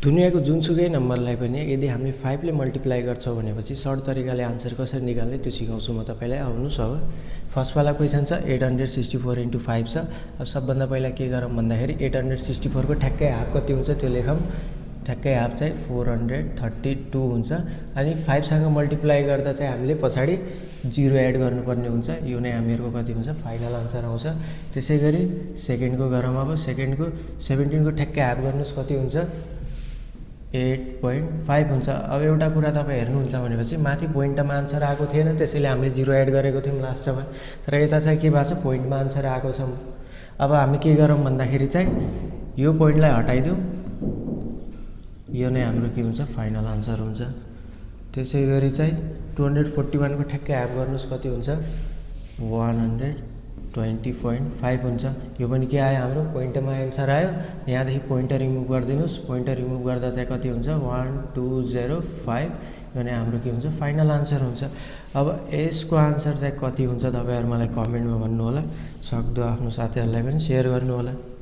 दुनियाँको जुनसुकै नम्बरलाई पनि यदि हामीले 5 ले मल्टिप्लाई गर्छौँ भनेपछि सर्ट तरिकाले आन्सर कसरी निकाल्ने त्यो सिकाउँछु म तपाईलाई। आउनुस् अब फर्स्ट वाला क्वेसन छ 864 × 5 छ। अब सबभन्दा पहिला के गरौँ भन्दाखेरि 864 को ठ्याक्कै हाफ कति हुन्छ त्यो लेखौँ। ठ्याक्कै हाफ चाहिँ 432 हुन्छ। अनि 5 सँग मल्टिप्लाई गर्दा चाहिँ हामीले पछाडि 0 एड गर्नुपर्ने हुन्छ। यो नै हामीहरुको कति हुन्छ फाइनल आन्सर आउँछ। त्यसैगरी सेकेन्डको गरौँ। अब सेकेन्डको 17 को ठ्याक्कै हाफ गर्नुस् कति हुन्छ 8.5 हुन्छ। अब एउटा कुरा तपाई हेर्नुहुन्छ भनेपछि माथि पोइन्टमा आन्सर आएको थिएन, त्यसैले हामीले 0 एड गरेको थियौं लास्टमा। तर यता चाहिँ के भएको छ पोइन्टमा आन्सर आएको छ। अब हामी के गरौँ भन्दाखेरि चाहिँ यो पोइन्टलाई हटाइदिउँ, यो नै हाम्रो के हुन्छ फाइनल आन्सर हुन्छ। त्यसैगरी चाहिँ 241 को ठ्याक्कै हाफ गर्नुस् कति हुन्छ 120.5 हुन्छ। यो पनि के आयो हाम्रो पोइन्टमा आन्सर आयो। यहाँदेखि पोइन्टर रिमुभ गरिदिनुस्। पोइन्टर रिमुभ गर्दा चाहिँ कति हुन्छ 1205। यो नै हाम्रो के हुन्छ फाइनल आन्सर हुन्छ। अब यसको आन्सर चाहिँ कति हुन्छ तपाईहरु मलाई कमेन्टमा भन्नु होला। सक्दो आफ्नो साथीहरुलाई पनि शेयर गर्नु होला।